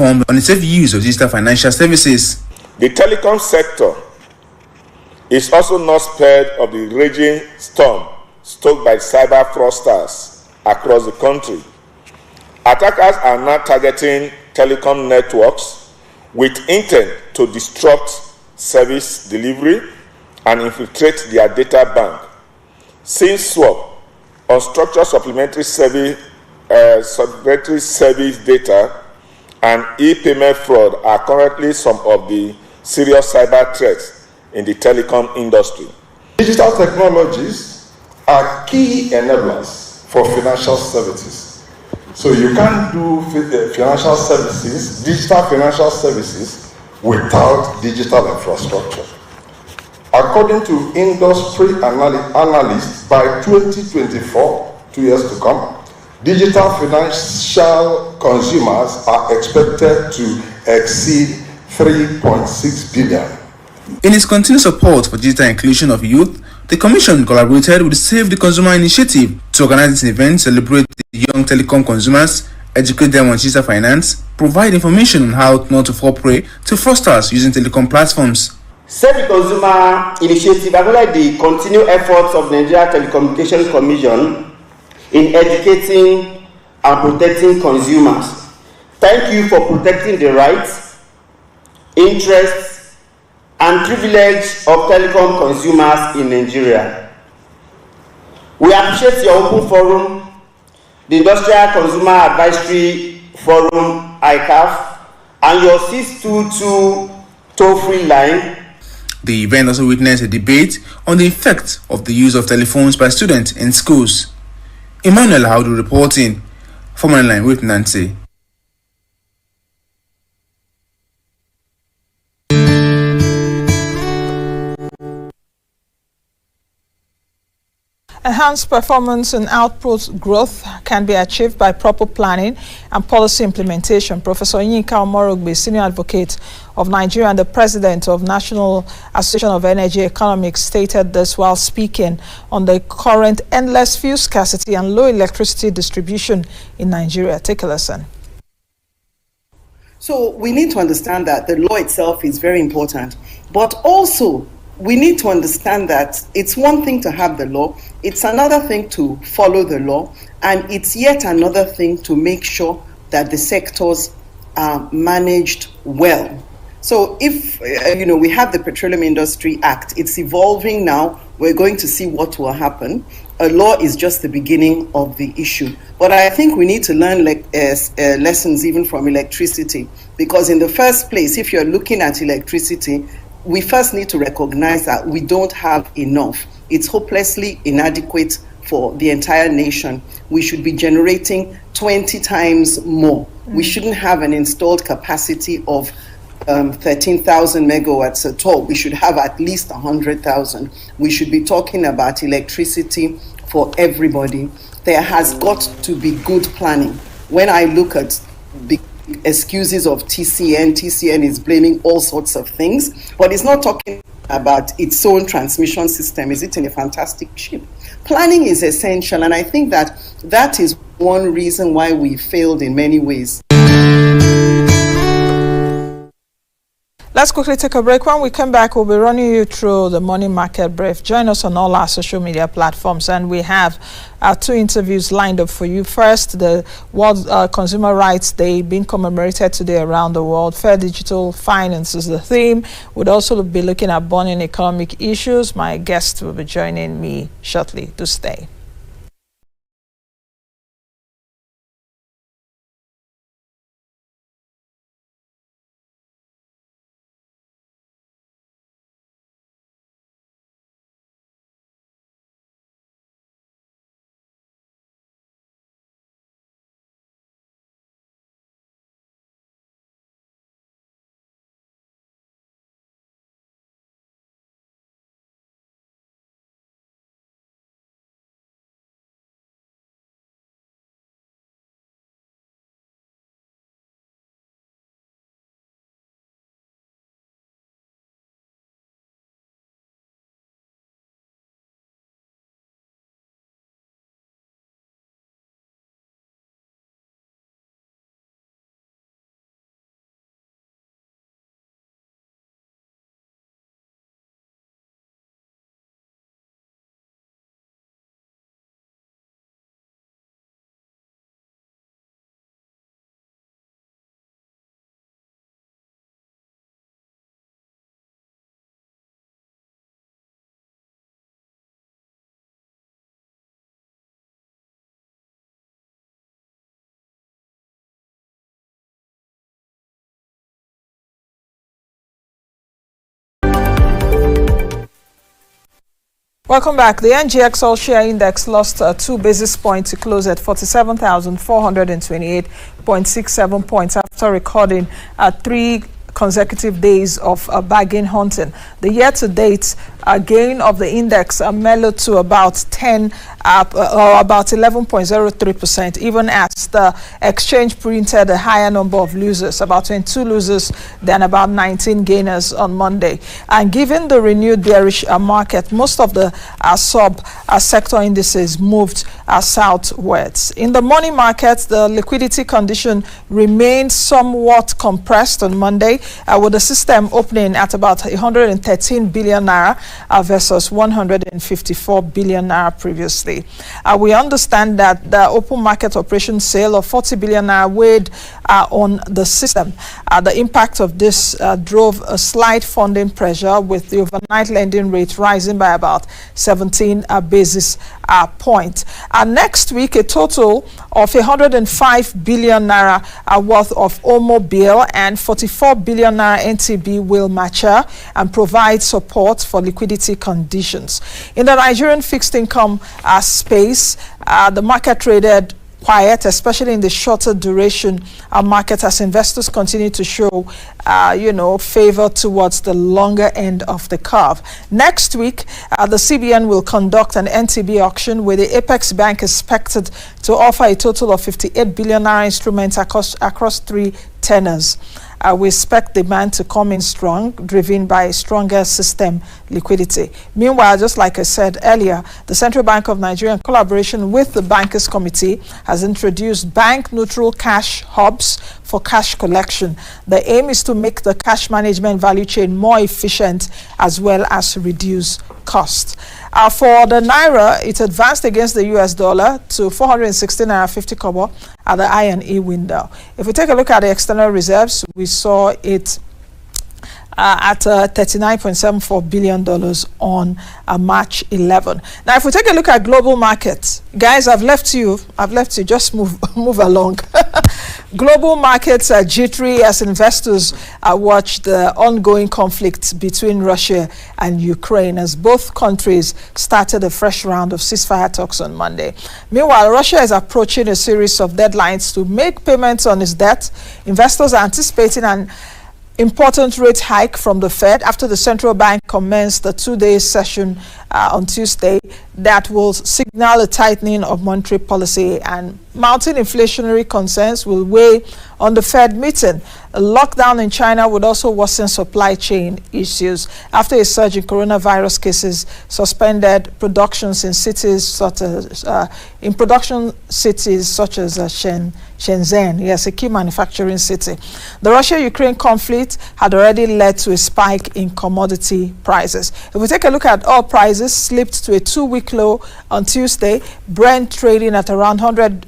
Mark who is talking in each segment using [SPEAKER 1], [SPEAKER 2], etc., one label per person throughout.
[SPEAKER 1] informed on the safe use of digital financial services.
[SPEAKER 2] The telecom sector is also not spared of the raging storm stoked by cyber fraudsters across the country. Attackers are now targeting telecom networks with intent to disrupt service delivery and infiltrate their data bank. SIM swap, unstructured supplementary service data, and e-payment fraud are currently some of the serious cyber threats in the telecom industry.
[SPEAKER 3] Digital technologies are key enablers for financial services. So you can't do financial services, digital financial services, without digital infrastructure. According to industry analysts, by 2024, 2 years to come, digital financial consumers are expected to exceed 3.6 billion.
[SPEAKER 1] In its continued support for digital inclusion of youth, the Commission collaborated with the Save the Consumer Initiative to organize this event, celebrate the young telecom consumers, educate them on digital finance, provide information on how not to fall prey to fraudsters using telecom platforms.
[SPEAKER 4] Save the Consumer Initiative acknowledged the continued efforts of the Nigeria Telecommunication Commission in educating and protecting consumers. Thank you for protecting the rights, interests, and privilege of telecom consumers in Nigeria. We appreciate your open forum, the Industrial Consumer Advisory Forum, ICAF, and your 622 toll-free line.
[SPEAKER 1] The event also witnessed a debate on the effect of the use of telephones by students in schools. Emmanuel Haudu reporting for Moneyline with Nancy.
[SPEAKER 5] Enhanced performance and output growth can be achieved by proper planning and policy implementation. Professor Yinka Omorogbe, Senior Advocate of Nigeria and the President of National Association of Energy Economics, stated this while speaking on the current endless fuel scarcity and low electricity distribution in Nigeria. Take a listen.
[SPEAKER 6] So we need to understand that the law itself is very important, but also we need to understand that it's one thing to have the law, it's another thing to follow the law, and it's yet another thing to make sure that the sectors are managed well. So if, we have the Petroleum Industry Act, it's evolving now, we're going to see what will happen. A law is just the beginning of the issue. But I think we need to learn lessons even from electricity, because in the first place, if you're looking at electricity, we first need to recognize that we don't have enough. It's hopelessly inadequate for the entire nation. We should be generating 20 times more. We shouldn't have an installed capacity of 13,000 megawatts at all. We should have at least 100,000. We should be talking about electricity for everybody. There has got to be good planning. When I look at big excuses of TCN is blaming all sorts of things, but it's not talking about its own transmission system. Is it in a fantastic shape? Planning is essential, and I think that is one reason why we failed in many ways.
[SPEAKER 5] Let's quickly take a break. When we come back, we'll be running you through the money market brief. Join us on all our social media platforms, and we have two interviews lined up for you. First, the World Consumer Rights Day being commemorated today around the world. Fair digital finance is the theme. We'll also be looking at burning economic issues. My guest will be joining me shortly. To stay. Welcome back. The NGX All Share Index lost 2 basis points to close at 47,428.67 points after recording 3 consecutive days of bargain hunting. The year-to-date gain of the index mellowed to about 11.03%, even as the exchange printed a higher number of losers, about 22 losers than about 19 gainers on Monday. And given the renewed bearish market, most of the sub-sector indices moved southwards. In the money market, the liquidity condition remained somewhat compressed on Monday, with the system opening at about 113 billion naira versus 154 billion naira previously. We understand that the open market operation sale of 40 billion naira weighed on the system. The impact of this drove a slight funding pressure, with the overnight lending rate rising by about 17 basis points. Next week, a total of 105 billion naira worth of OMO bill and 44 billion naira NTB will mature and provide support for liquidity conditions. In the Nigerian fixed income space, the market traded quiet, especially in the shorter duration market, as investors continue to show, favor towards the longer end of the curve. Next week, the CBN will conduct an NTB auction, with the Apex Bank expected to offer a total of 58 billion naira instruments across 3 tenors. We expect demand to come in strong, driven by stronger system liquidity. Meanwhile, just like I said earlier, the Central Bank of Nigeria, in collaboration with the Bankers Committee, has introduced bank-neutral cash hubs for cash collection. The aim is to make the cash management value chain more efficient, as well as reduce costs. For the Naira, it advanced against the US dollar to 416 naira 50 kobo at the I&E window. If we take a look at the external reserves, we saw it at $39.74 billion on March 11. Now, if we take a look at global markets, guys, I've left you. Just move along. Global markets are jittery as investors watch the ongoing conflict between Russia and Ukraine, as both countries started a fresh round of ceasefire talks on Monday. Meanwhile, Russia is approaching a series of deadlines to make payments on its debt. Investors are anticipating an important rate hike from the Fed after the central bank commenced the 2-day session on Tuesday that will signal a tightening of monetary policy, and mounting inflationary concerns will weigh on the Fed meeting. A lockdown in China would also worsen supply chain issues after a surge in coronavirus cases suspended productions in cities such as Shenzhen, yes, a key manufacturing city. The Russia-Ukraine conflict had already led to a spike in commodity prices. If we take a look at oil prices, slipped to a 2-week low on Tuesday. Brent trading at around $100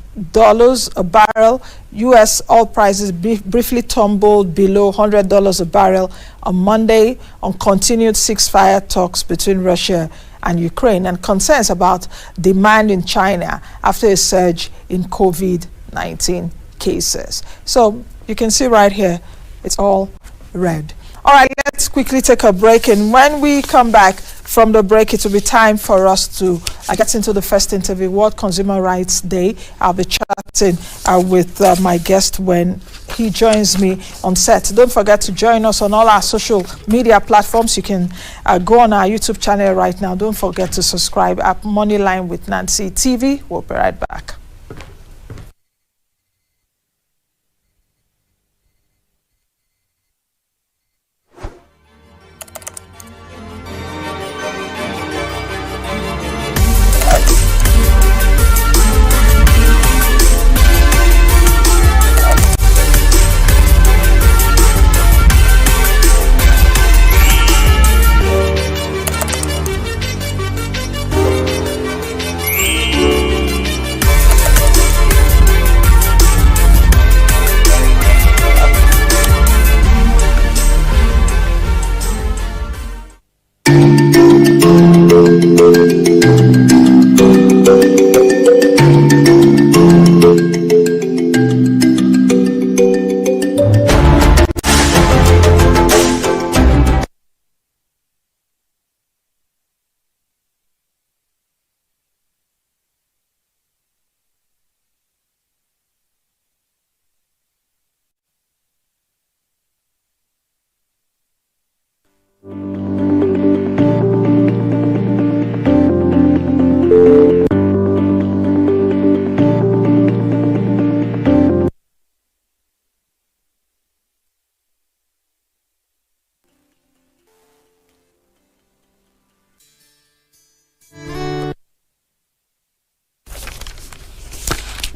[SPEAKER 5] a barrel. U.S. oil prices briefly tumbled below $100 a barrel on Monday on continued ceasefire talks between Russia and Ukraine, and concerns about demand in China after a surge in COVID-19 cases. So you can see right here, it's all red. All right, let's quickly take a break, and when we come back from the break, it will be time for us to get into the first interview, World Consumer Rights Day. I'll be chatting with my guest when he joins me on set. Don't forget to join us on all our social media platforms. You can go on our YouTube channel right now. Don't forget to subscribe at Moneyline with Nancy TV. We'll be right back.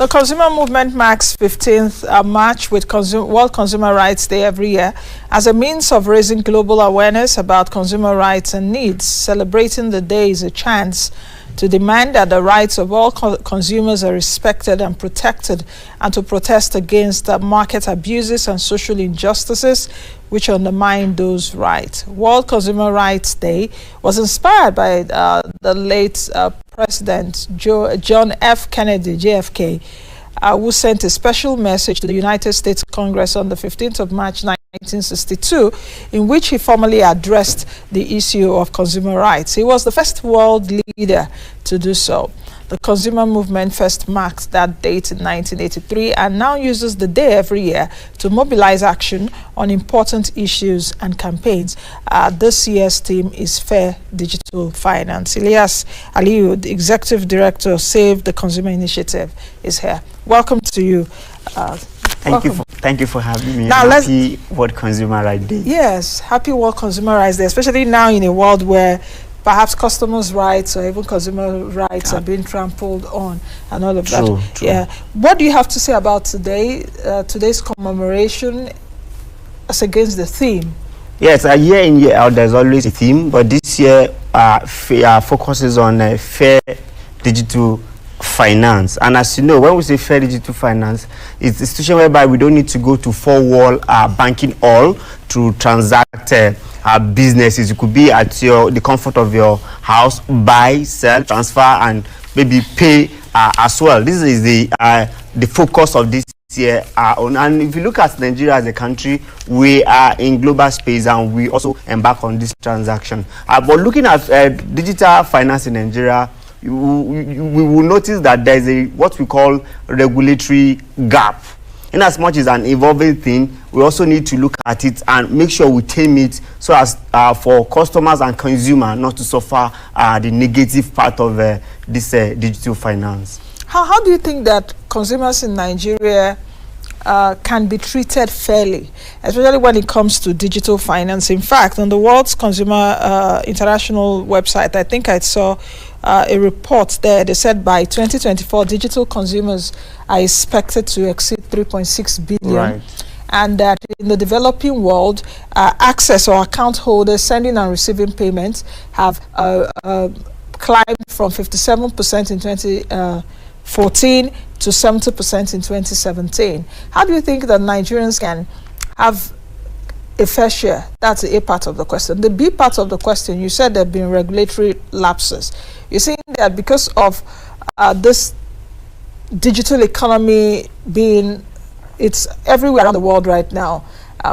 [SPEAKER 5] The consumer movement marks 15th March with World Consumer Rights Day every year as a means of raising global awareness about consumer rights and needs. Celebrating the day is a chance to demand that the rights of all consumers are respected and protected, and to protest against market abuses and social injustices which undermine those rights. World Consumer Rights Day was inspired by the late President John F. Kennedy, JFK, who sent a special message to the United States Congress on the 15th of March 1962, in which he formally addressed the issue of consumer rights. He was the first world leader to do so. The consumer movement first marked that date in 1983 and now uses the day every year to mobilize action on important issues and campaigns. This year's theme is Fair Digital Finance. Ilyas Aliyu, the Executive Director of Save the Consumer Initiative, is here. Welcome to you.
[SPEAKER 7] Thank you for having me.
[SPEAKER 5] Now
[SPEAKER 7] happy World Consumer Rights Day.
[SPEAKER 5] Yes, happy World Consumer Rights Day, especially now in a world where perhaps customers' rights or even consumer rights are being trampled on and all of that.
[SPEAKER 7] True.
[SPEAKER 5] Yeah. What do you have to say about today's commemoration as against the theme?
[SPEAKER 7] Yes, year in, year out, there's always a theme, but this year focuses on fair digital finance. And as you know, when we say fair digital finance, it's a institution whereby we don't need to go to four-wall banking hall to transact our businesses. It could be at the comfort of your house, buy, sell, transfer, and maybe pay as well. This is the focus of this year. And if you look at Nigeria as a country, we are in global space and we also embark on this transaction. But looking at digital finance in Nigeria, we will notice that there is what we call regulatory gap. In as much as an evolving thing, we also need to look at it and make sure we tame it so as for customers and consumers not to suffer the negative part of this digital finance.
[SPEAKER 5] How do you think that consumers in Nigeria can be treated fairly, especially when it comes to digital finance? In fact, on the World's Consumer International website, I think I saw a report there. They said by 2024, digital consumers are expected to exceed 3.6 billion.
[SPEAKER 7] Right.
[SPEAKER 5] And that in the developing world, access or account holders sending and receiving payments have climbed from 57% in 2014 to 70% in 2017. How do you think that Nigerians can have a fair share? That's the A part of the question. The B part of the question, you said there have been regulatory lapses. You're saying that because of this digital economy it's everywhere around the world right now.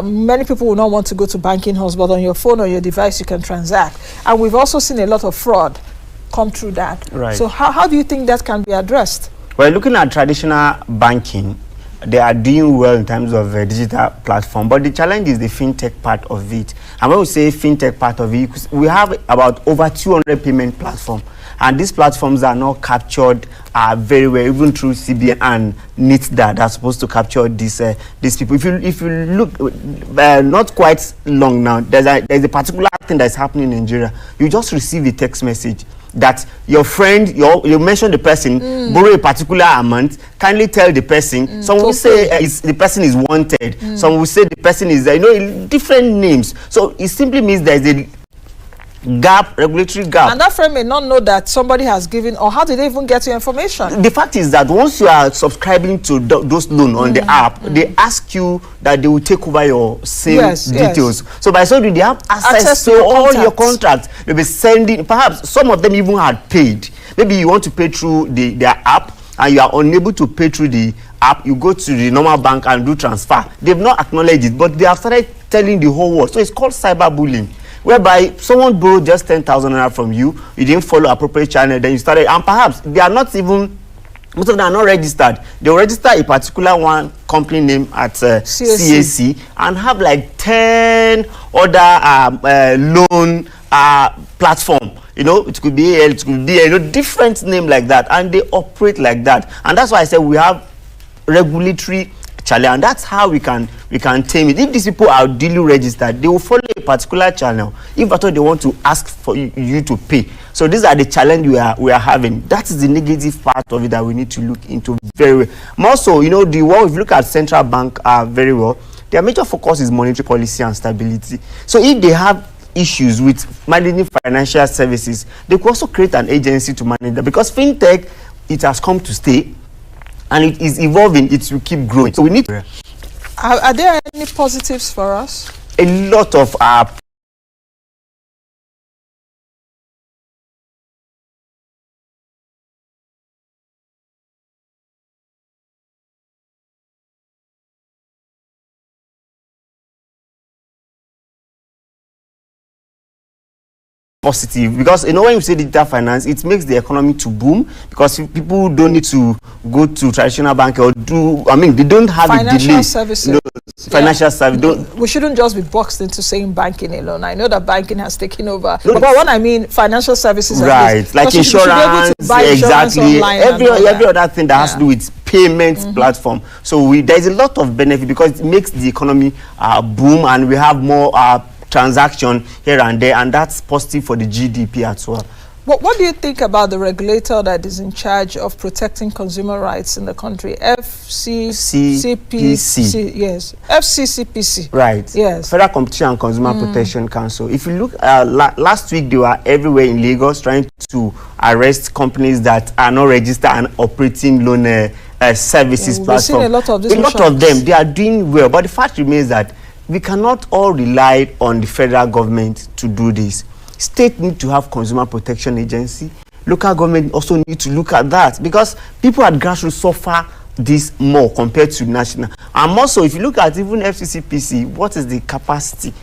[SPEAKER 5] Many people will not want to go to banking halls, but on your phone or your device you can transact. And we've also seen a lot of fraud come through that.
[SPEAKER 7] Right. So
[SPEAKER 5] how do you think that can be addressed?
[SPEAKER 7] Well, looking at traditional banking, they are doing well in terms of digital platform, but the challenge is the fintech part of it. And when we say fintech part of it, we have about over 200 payment platforms, and these platforms are not captured very well, even through CBN and NITDA that are supposed to capture these people. If you look, not quite long now, there's a particular thing that's happening in Nigeria. You just receive a text message that your friend, you mention the person, borrow a particular amount, kindly tell the person. Some will say the person is wanted. Some will say the person is, different names. So it simply means there is a gap, regulatory gap.
[SPEAKER 5] And that friend may not know that somebody has given, or how did they even get your information?
[SPEAKER 7] The fact is that once you are subscribing to those loans on the app, they ask you that they will take over your same details. Yes. So by so doing, they have access to all your contracts. They'll be sending, perhaps some of them even had paid. Maybe you want to pay through their app and you are unable to pay through the app, you go to the normal bank and do transfer. They've not acknowledged it, but they have started telling the whole world. So it's called cyberbullying, whereby someone borrowed just 10,000 naira from you, you didn't follow appropriate channel, then you started, and perhaps they are not even, most of them are not registered. They will register a particular one company name at CAC and have like 10 other loan platform. It could be it could be different name like that, and they operate like that. And that's why I said we have regulatory channel, and that's how we can tame it. If these people are duly registered, they will follow a particular channel if at all they want to ask for you to pay. So these are the challenge we are having. That is the negative part of it that we need to look into very well. More so, you know, if you look at central bank very well, their major focus is monetary policy and stability. So if they have issues with managing financial services, they could also create an agency to manage that, because fintech, it has come to stay and it is evolving. It will keep growing. So we need.
[SPEAKER 5] Are there any positives for us?
[SPEAKER 7] A lot of positive, because you know, when you say digital finance, it makes the economy to boom, because people don't need to go to traditional bank or they don't have
[SPEAKER 5] financial
[SPEAKER 7] a delay.
[SPEAKER 5] services.
[SPEAKER 7] You know, financial service.
[SPEAKER 5] We shouldn't just be boxed into saying banking alone. I know that banking has taken over, but what I mean, financial services,
[SPEAKER 7] right? Like insurance,
[SPEAKER 5] exactly.
[SPEAKER 7] Every other thing that has to do with payment platform. So there is a lot of benefit, because it makes the economy boom, and we have more transaction here and there, and that's positive for the GDP as well.
[SPEAKER 5] What do you think about the regulator that is in charge of protecting consumer rights in the country? FCCPC. Yes, FCCPC.
[SPEAKER 7] Right.
[SPEAKER 5] Yes.
[SPEAKER 7] Federal Competition and Consumer Protection Council. If you look, last week they were everywhere in Lagos trying to arrest companies that are not registered and operating loan services platform.
[SPEAKER 5] A lot of
[SPEAKER 7] them, they are doing well, but the fact remains that we cannot all rely on the federal government to do this. State need to have consumer protection agency. Local government also need to look at that, because people at grassroots suffer this more compared to national. And also, if you look at even FCCPC, what is the capacity,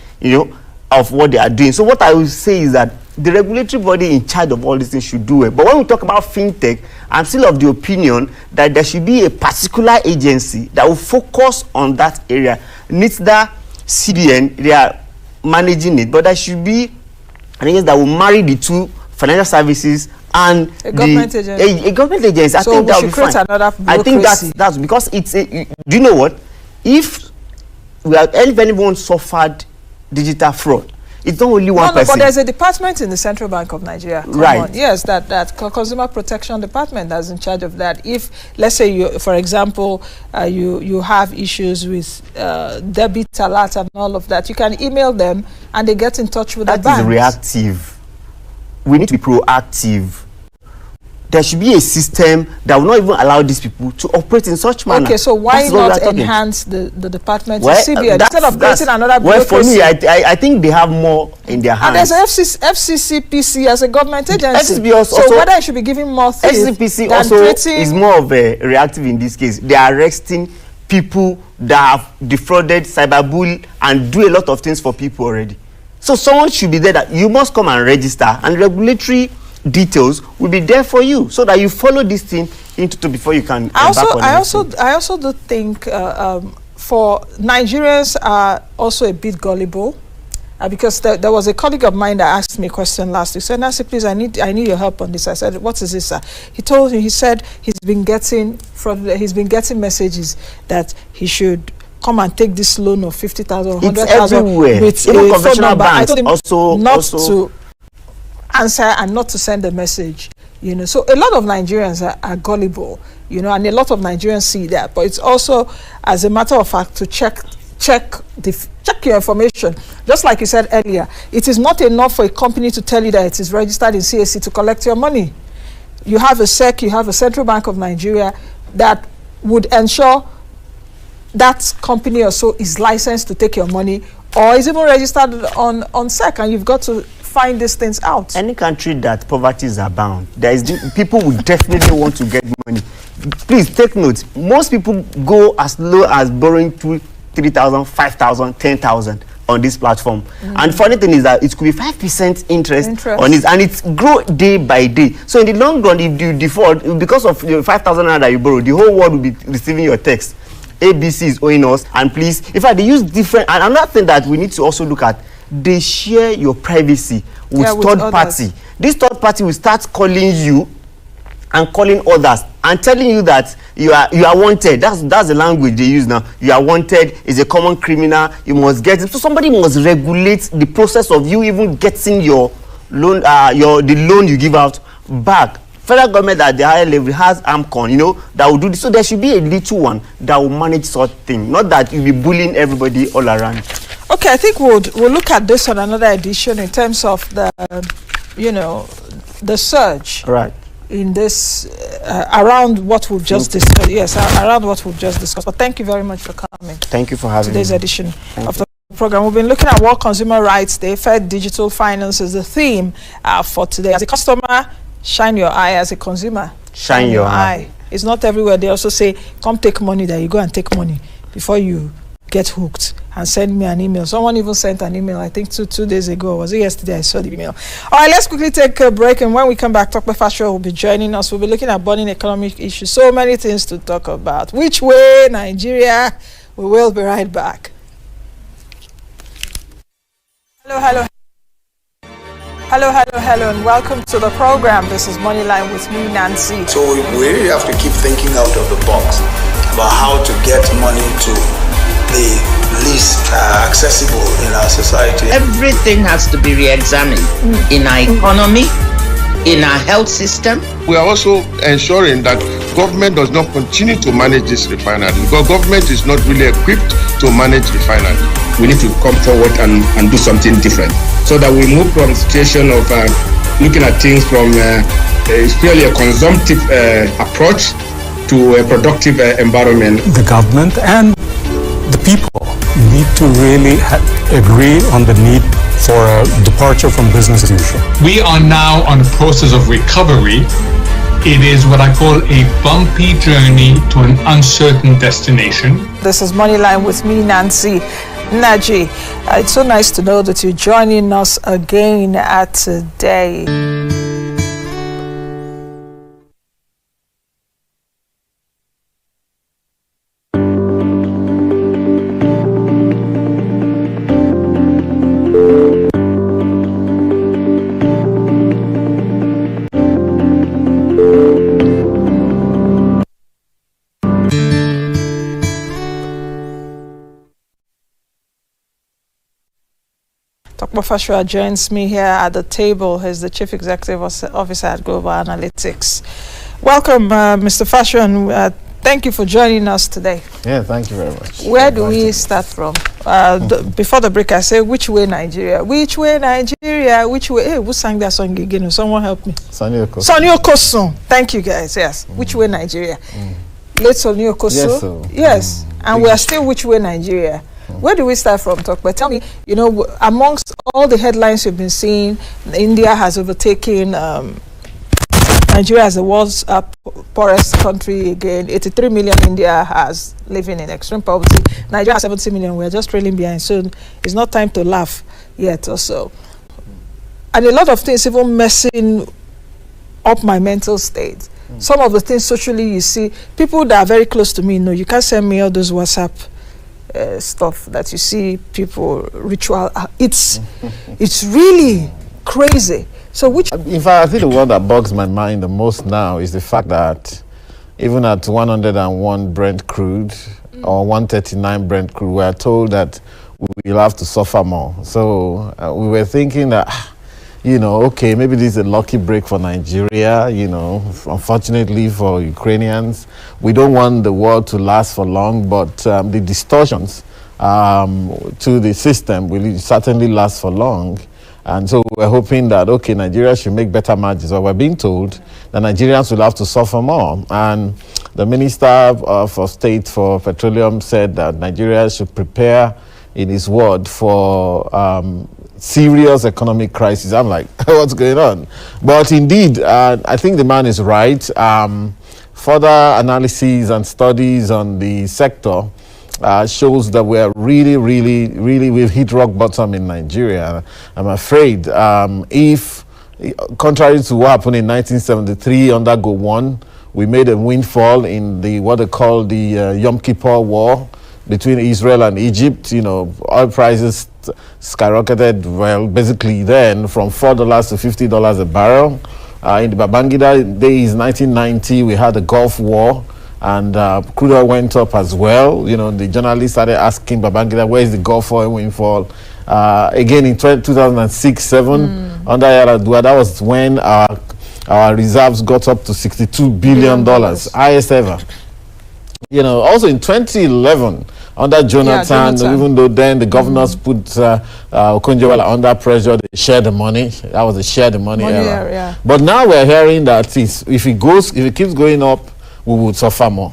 [SPEAKER 7] of what they are doing? So what I will say is that the regulatory body in charge of all these things should do it. But when we talk about fintech, I'm still of the opinion that there should be a particular agency that will focus on that area. NITDA, CBN, they are managing it, but there should be an agency that will marry the two, financial services and
[SPEAKER 5] a government agency.
[SPEAKER 7] A government agency. I think that will be fine. I think that's because it's do you know what? If anyone suffered digital fraud, it's not only one person.
[SPEAKER 5] But there's a department in the Central Bank of Nigeria.
[SPEAKER 7] Right.
[SPEAKER 5] Yes, that Consumer Protection Department that's in charge of that. If, let's say, you, for example, you have issues with debit alert and all of that, you can email them and they get in touch with the bank.
[SPEAKER 7] That is reactive. We need to be proactive. There should be a system that will not even allow these people to operate in such manner.
[SPEAKER 5] Okay, so why not enhance the department
[SPEAKER 7] well,
[SPEAKER 5] CBN instead of creating another bureaucracy?
[SPEAKER 7] Well, for me, I think they have more in their hands.
[SPEAKER 5] And there's FCCPC as a government agency.
[SPEAKER 7] So
[SPEAKER 5] whether it should be giving more things.
[SPEAKER 7] FCCPC also is more of a reactive in this case. They are arresting people that have defrauded, cyberbullied, and do a lot of things for people already. So someone should be there that you must come and register, and regulatory details will be there for you, so that you follow this thing into before you can. I
[SPEAKER 5] also do think for Nigerians are also a bit gullible, because there was a colleague of mine that asked me a question last week. He said, "Nancy, please, I need your help on this." I said, "What is this, sir?" He said he's been getting messages that he should come and take this loan of 50,000, 100,000 with
[SPEAKER 7] even
[SPEAKER 5] a phone number. I told him
[SPEAKER 7] not
[SPEAKER 5] to answer and not to send a message, So a lot of Nigerians are gullible, and a lot of Nigerians see that. But it's also, as a matter of fact, to check your information. Just like you said earlier, it is not enough for a company to tell you that it is registered in CAC to collect your money. You have a SEC, you have a Central Bank of Nigeria that would ensure that company or so is licensed to take your money, or is even registered on SEC, and you've got to find these things out.
[SPEAKER 7] Any country that poverty is abound, people will definitely want to get money. Please take note. Most people go as low as borrowing 3,000, 5,000, 10,000 on this platform. And the funny thing is that it could be 5% interest on it, and it's grow day by day. So in the long run, if you default because of the 5,000 that you borrow, the whole world will be receiving your text. ABC is owing us, and please, in fact, they use different. And another thing that we need to also look at, they share your privacy with third party. This third party will start calling you and calling others and telling you that you are wanted. That's the language they use now. You are wanted, is a common criminal, you must get it. So somebody must regulate the process of you even getting your loan, the loan you give out back. Federal government at the higher level has AMCON, you know, that will do this. So there should be a little one that will manage such thing, not that you'll be bullying everybody all around.
[SPEAKER 5] Okay, I think we'll look at this on another edition in terms of the, you know, the surge.
[SPEAKER 7] Right.
[SPEAKER 5] In this, around what we've just discussed. Yes, around what we've just discussed. But thank you very much for coming.
[SPEAKER 7] Thank you for having
[SPEAKER 5] today's
[SPEAKER 7] me.
[SPEAKER 5] edition of the program. We've been looking at World Consumer Rights Day. Fair digital finance is the theme for today. As a customer, shine your eye. As a consumer,
[SPEAKER 7] shine your eye.
[SPEAKER 5] It's not everywhere. They also say, come take money. There you go and take money before you get hooked and send me an email. Someone even sent an email, I think two days ago. Or was it yesterday? I saw the email. All right, let's quickly take a break. And when we come back, Tokpe Fasho will be joining us. We'll be looking at burning economic issues. So many things to talk about. Which way, Nigeria? We will be right back. Hello, and welcome to the program. This is Moneyline with me, Nancy.
[SPEAKER 8] So we really have to keep thinking out of the box about how to get money to the least accessible in our society.
[SPEAKER 9] Everything has to be re-examined in our economy, in our health system.
[SPEAKER 10] We are also ensuring that government does not continue to manage this refinery, because government is not really equipped to manage refinery.
[SPEAKER 11] We need to come forward and do something different, so that we move from the situation of looking at things from purely a consumptive approach to a productive environment.
[SPEAKER 12] The government and the people need to really agree on the need for a departure from business as usual.
[SPEAKER 13] We are now on a process of recovery. It is what I call a bumpy journey to an uncertain destination.
[SPEAKER 5] This is Moneyline with me, Nancy Naji. It's so nice to know that you're joining us again today. Fashoa joins me here at the table. He's the Chief Executive Officer at Global Analytics. Welcome, Mr. Fashoa, and thank you for joining us today.
[SPEAKER 14] Yeah, thank you very much.
[SPEAKER 5] Where do we start from? Before the break, I said, which way Nigeria? Which way Nigeria? Which way? Hey, who sang that song again? Someone help me.
[SPEAKER 14] Sonny Okosun.
[SPEAKER 5] Sonny Okosun. Thank you, guys. Yes. Which way Nigeria? Late Sonny Okosun.
[SPEAKER 14] Yes, so.
[SPEAKER 5] Yes. And we are still which way Nigeria? Where do we start from, Tokpe? Tell me, you know, amongst all the headlines you've been seeing, India has overtaken Nigeria as the world's poorest country again. 83 million India has living in extreme poverty. Nigeria has 70 million. We're just trailing behind. So it's not time to laugh yet or so. And a lot of things even messing up my mental state. Some of the things socially you see, people that are very close to me know. You can't send me all those WhatsApp stuff that you see people ritual. It's really crazy. So which
[SPEAKER 14] in fact, I think the one that bugs my mind the most now is the fact that even at 101 Brent crude or 139 Brent crude, we are told that we'll have to suffer more. So we were thinking that, you know, okay, maybe this is a lucky break for Nigeria, you know, unfortunately for Ukrainians. We don't want the war to last for long, but the distortions to the system will certainly last for long. And so we're hoping that, okay, Nigeria should make better margins. But we're being told that Nigerians will have to suffer more. And the Minister for State for Petroleum said that Nigeria should prepare, in his word, for serious economic crisis. I'm like, what's going on? But indeed, I think the man is right. Further analysis and studies on the sector shows that we're we've hit rock bottom in Nigeria. I'm afraid if, contrary to what happened in 1973 under Gowon, we made a windfall in the what they call the Yom Kippur War between Israel and Egypt. You know, oil prices skyrocketed, well, basically then from $4 to $50 a barrel. In the Babangida days, 1990, we had the Gulf War, and crude oil went up as well. You know, the journalists started asking Babangida, where is the Gulf oil windfall? Again in 2006-07, under Yaradua. That was when our reserves got up to $62 billion, highest ever. You know, also in 2011, under Jonathan, even though then the governors put Okonjo-Iweala under pressure, they shared the money. That was the share the money era.
[SPEAKER 5] Yeah.
[SPEAKER 14] But now we're hearing that if it keeps going up, we would suffer more.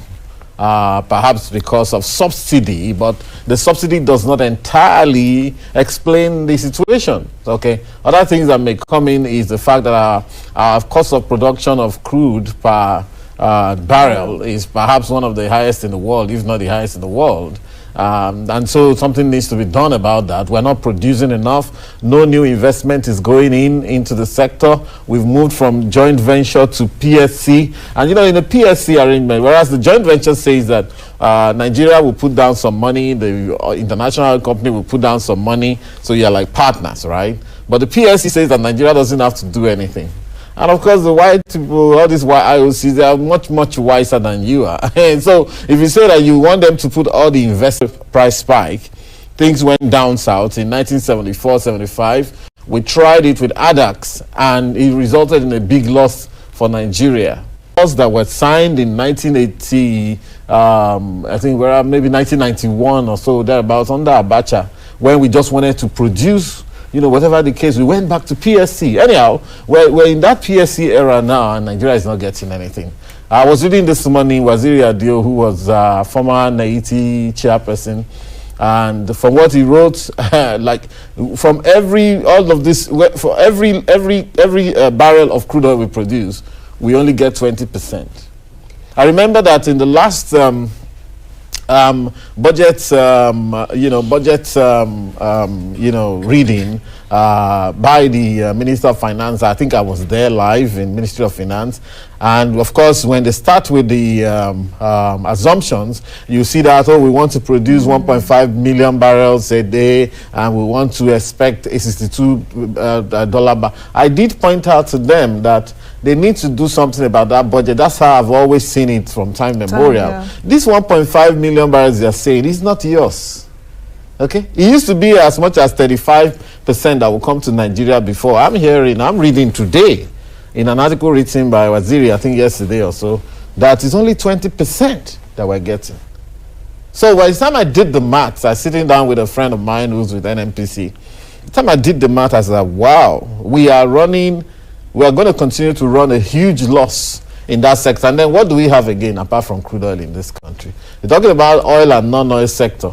[SPEAKER 14] Perhaps because of subsidy, but the subsidy does not entirely explain the situation. Okay, other things that may come in is the fact that our cost of production of crude per barrel is perhaps one of the highest in the world, if not the highest in the world. And so something needs to be done about that. We're not producing enough. No new investment is going into the sector. We've moved from joint venture to PSC. And you know, in the PSC arrangement, whereas the joint venture says that Nigeria will put down some money, the international company will put down some money, so you're like partners, right? But the PSC says that Nigeria doesn't have to do anything. And of course, the white people, all these white IOCs, they are much, much wiser than you are. And so if you say that you want them to put all the investor price spike, things went down south in 1974-75. We tried it with ADAX, and it resulted in a big loss for Nigeria. Laws that were signed in 1980, I think maybe 1991 or so, thereabouts, under Abacha, when we just wanted to produce, you know, whatever the case, we went back to PSC. Anyhow, we're in that PSC era now, and Nigeria is not getting anything. I was reading this morning, Waziri Adio, who was former Naiti chairperson, and from what he wrote, like from every barrel of crude oil we produce, we only get 20%. I remember that in the last reading by the Minister of Finance. I think I was there live in Ministry of Finance. And of course, when they start with the assumptions, you see that, we want to produce 1.5 million barrels a day, and we want to expect a $62. I did point out to them that they need to do something about that budget. That's how I've always seen it from time memorial. This 1.5 million barrels they're saying is not yours. Okay? It used to be as much as 35% that will come to Nigeria before. I'm reading today in an article written by Waziri, I think yesterday or so, that it's only 20% that we're getting. So by the time I did the maths, I was sitting down with a friend of mine who's with NNPC. The time I did the math, I said, wow, we are going to continue to run a huge loss in that sector. And then what do we have again apart from crude oil in this country? We're talking about oil and non-oil sector.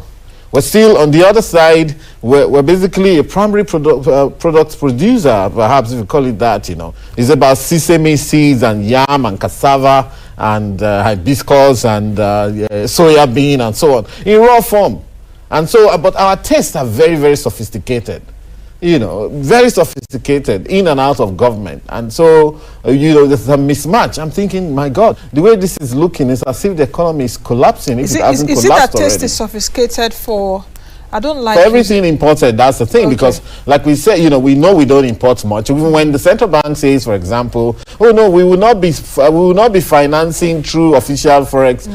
[SPEAKER 14] We're still on the other side. We're basically a primary product producer, perhaps if you call it that. You know, it's about sesame seeds and yam and cassava and hibiscus and soya bean and so on in raw form. And so, but our tastes are very, very sophisticated. You know, very sophisticated in and out of government. And so, there's a mismatch. I'm thinking, my God, the way this is looking is as if the economy is collapsing. Is it
[SPEAKER 5] that taste is sophisticated for... I don't like...
[SPEAKER 14] For everything imported, that's the thing. Okay. Because, like we said, we know we don't import much. Even when the central bank says, for example, we will not be financing through official forex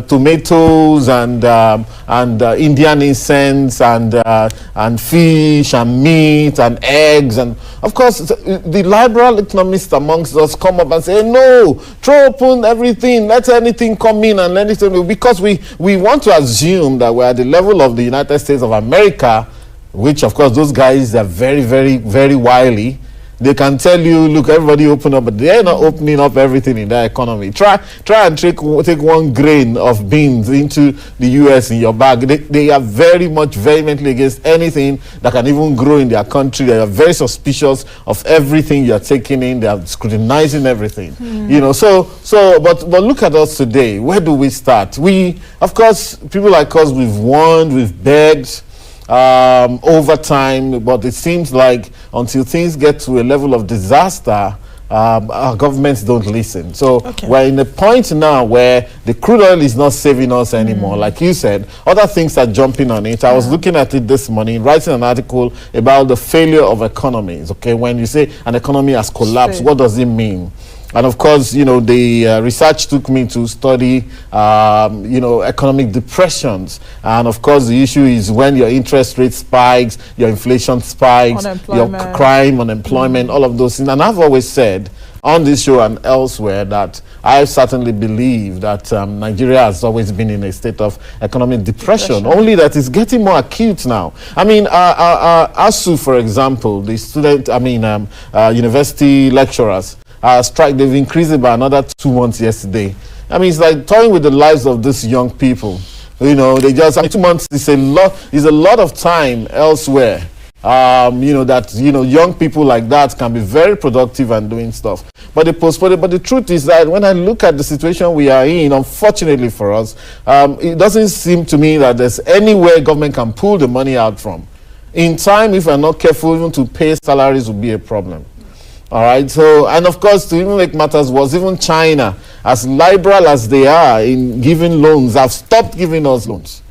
[SPEAKER 14] tomatoes and Indian incense and fish and meat and eggs, and of course the liberal economists amongst us come up and say, no, throw open everything, let anything come in and let it, because we want to assume that we're at the level of the United States of America, which of course those guys are very, very, very wily. They can tell you, look, everybody open up, but they're not opening up everything in their economy. Try and take 1 grain of beans into the US in your bag. They are very much vehemently against anything that can even grow in their country. They are very suspicious of everything you're taking in. They are scrutinizing everything. But look at us today. Where do we start? Of course, people like us, we've warned, we've begged over time, but it seems like until things get to a level of disaster, our governments don't listen. So we're in a point now where the crude oil is not saving us anymore. Like you said, other things are jumping on it. I was looking at it this morning, writing an article about the failure of economies. Okay, when you say an economy has collapsed, what does it mean? And of course, the research took me to study, economic depressions. And of course, the issue is when your interest rate spikes, your inflation spikes, your crime, unemployment, all of those things. And I've always said on this show and elsewhere that I certainly believe that Nigeria has always been in a state of economic depression, only that it's getting more acute now. I mean, ASU, for example, the university lecturers strike, they've increased it by another 2 months yesterday. I mean, it's like toying with the lives of these young people. They just, 2 months is a lot of time elsewhere. Young people like that can be very productive and doing stuff. But the truth is that when I look at the situation we are in, unfortunately for us, it doesn't seem to me that there's anywhere government can pull the money out from. In time, if we're not careful, even to pay salaries will be a problem. All right. So, and of course, to even make matters worse, even China, as liberal as they are in giving loans, have stopped giving us loans,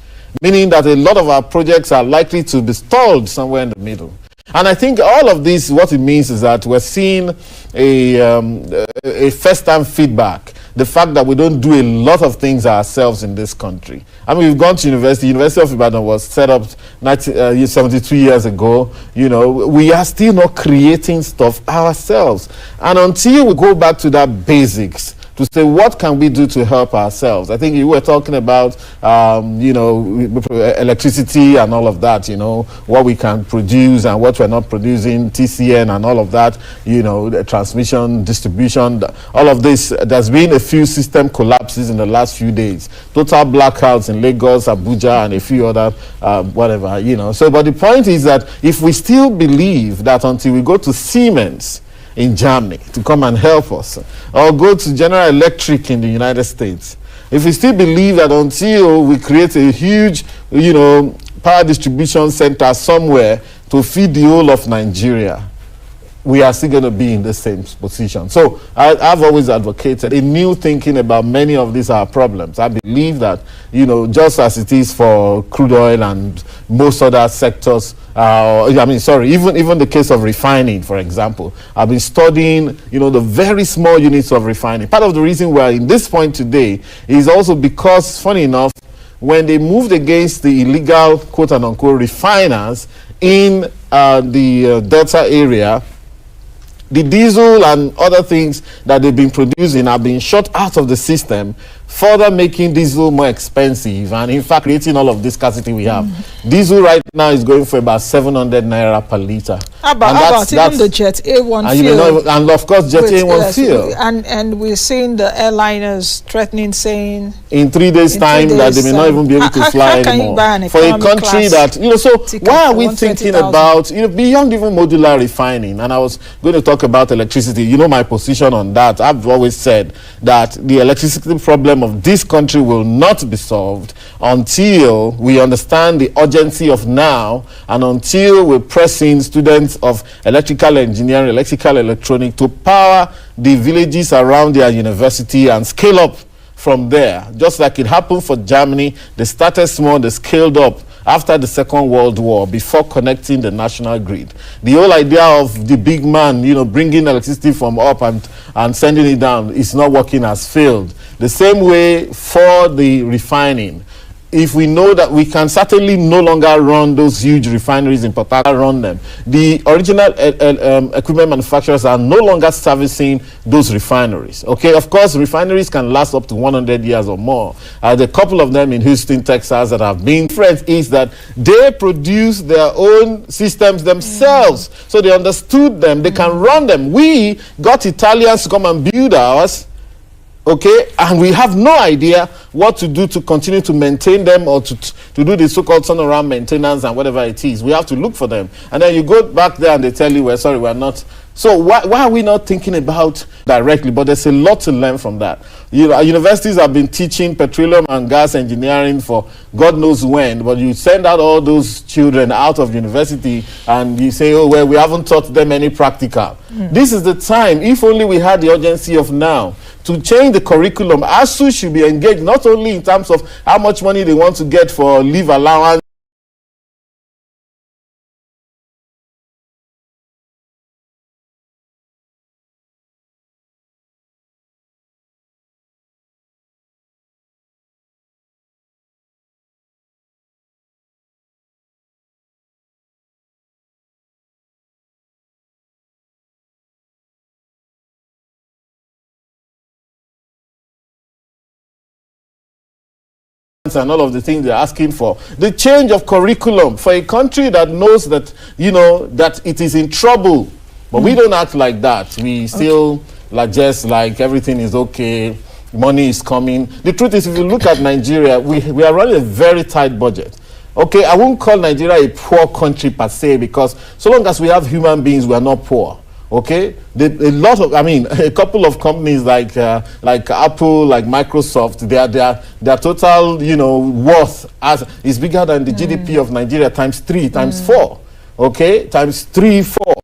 [SPEAKER 14] meaning that a lot of our projects are likely to be stalled somewhere in the middle. And I think all of this, what it means is that we're seeing a first-time feedback, the fact that we don't do a lot of things ourselves in this country. I mean, we've gone to university. University of Ibadan was set up 72 years ago. We are still not creating stuff ourselves. And until we go back to that basics, to say what can we do to help ourselves. I think you were talking about, electricity and all of that, what we can produce and what we're not producing, TCN and all of that, the transmission, distribution, all of this. There's been a few system collapses in the last few days. Total blackouts in Lagos, Abuja, and a few other, So, but the point is that if we still believe that until we go to Siemens in Germany to come and help us, or go to General Electric in the United States, if we still believe that until we create a huge, power distribution center somewhere to feed the whole of Nigeria, we are still going to be in the same position. So I've always advocated a new thinking about many of these are problems. I believe that, just as it is for crude oil and most other sectors, even the case of refining, for example. I've been studying, the very small units of refining. Part of the reason we're in this point today is also because, funny enough, when they moved against the illegal, quote and unquote, refiners in the Delta area, the diesel and other things that they've been producing have been shut out of the system, further making diesel more expensive and in fact creating all of this scarcity we have. Diesel right now is going for about 700 naira per litre.
[SPEAKER 5] About even the Jet A1 fuel.
[SPEAKER 14] And of course Jet A1 fuel.
[SPEAKER 5] And we're seeing the airliners threatening, saying
[SPEAKER 14] in 3 days time that they may not even be able to fly anymore. For a country that, so why are we thinking about, beyond even modular refining? And I was going to talk about electricity. My position on that. I've always said that the electricity problem of this country will not be solved until we understand the urgency of now, and until we press in students of electrical engineering, electrical electronic to power the villages around their university and scale up from there. Just like it happened for Germany, they started small, they scaled up after the Second World War before connecting the national grid. The whole idea of the big man, bringing electricity from up and sending it down is not working, has failed. The same way for the refining. If we know that we can certainly no longer run those huge refineries in Port Harcourt, run them. The original equipment manufacturers are no longer servicing those refineries. Okay, of course, refineries can last up to 100 years or more. The couple of them in Houston, Texas that have been friends is that they produce their own systems themselves. So they understood them, they can run them. We got Italians to come and build ours. Okay, and we have no idea what to do to continue to maintain them or to do the so-called turnaround maintenance and whatever it is. We have to look for them. And then you go back there and they tell you, we're sorry, we're not. So why are we not thinking about directly? But there's a lot to learn from that. Universities have been teaching petroleum and gas engineering for God knows when, but you send out all those children out of university and you say, oh, well, we haven't taught them any practical. This is the time, if only we had the urgency of now, to change the curriculum. ASU should be engaged not only in terms of how much money they want to get for leave allowance, and all of the things they're asking for. The change of curriculum for a country that knows that, that it is in trouble. But we don't act like that. We still just like everything is okay, money is coming. The truth is, if you look at Nigeria, we are running a very tight budget. Okay, I won't call Nigeria a poor country per se, because so long as we have human beings, we are not poor. Okay, a couple of companies like Apple, like Microsoft, their total worth is bigger than the GDP of Nigeria times 3, times 4. Okay, times 3, 4.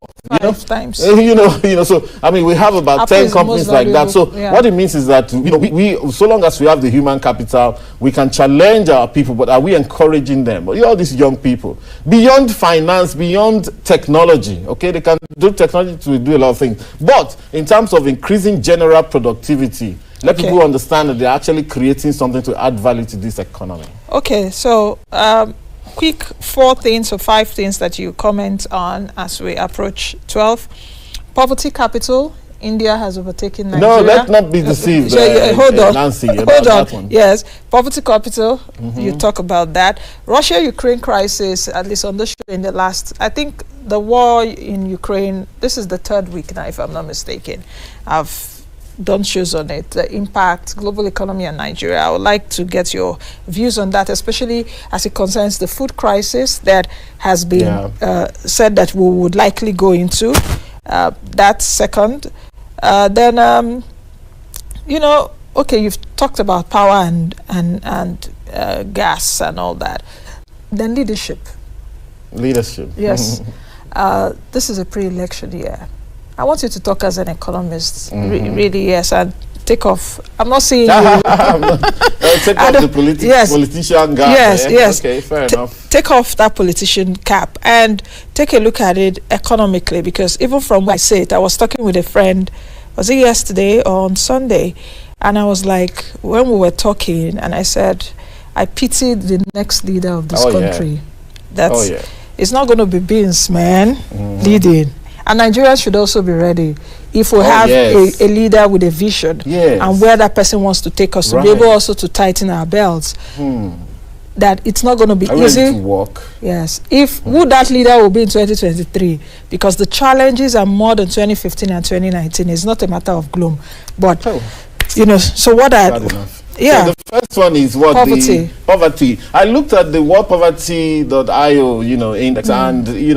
[SPEAKER 5] 5 times.
[SPEAKER 14] So we have about
[SPEAKER 5] Apple
[SPEAKER 14] 10 companies like that. So what it means is that we so long as we have the human capital, we can challenge our people. But are we encouraging them? But all these young people, beyond finance, beyond technology, okay, they can do technology to do a lot of things. But in terms of increasing general productivity, let people understand that they're actually creating something to add value to this economy.
[SPEAKER 5] Okay, so quick 4 things or 5 things that you comment on as we approach 12. Poverty capital. India has overtaken Nigeria.
[SPEAKER 14] No, let's not be deceived.
[SPEAKER 5] Hold on.
[SPEAKER 14] Nancy,
[SPEAKER 5] hold on.
[SPEAKER 14] That one.
[SPEAKER 5] Yes, poverty capital. You talk about that. Russia-Ukraine crisis, at least on the show in the last, I think the war in Ukraine, this is the 3rd week now, if I'm not mistaken. I've done shows on it, the impact, global economy and Nigeria. I would like to get your views on that, especially as it concerns the food crisis that has been said that we would likely go into. That's second. Then, you've talked about power and gas and all that. Then leadership. Yes. This is a pre-election year. I want you to talk as an economist, really, yes, and take off. I'm not saying
[SPEAKER 14] take off the politician guy.
[SPEAKER 5] Yes.
[SPEAKER 14] Okay, fair enough.
[SPEAKER 5] Take off that politician cap and take a look at it economically, because even from where I sit, I was talking with a friend, was it yesterday or on Sunday, and I was like, when we were talking, and I said, I pity the next leader of this country. It's not going to be beans, man, leading. And Nigerians should also be ready if we have a leader with a vision and where that person wants to take us to be able also to tighten our belts. That it's not going to be easy
[SPEAKER 14] to walk.
[SPEAKER 5] Yes. Who that leader will be in 2023, because the challenges are more than 2015 and 2019. It's not a matter of gloom. But so what are
[SPEAKER 14] So the first one is what? Poverty. I looked at the worldpoverty.io, index, and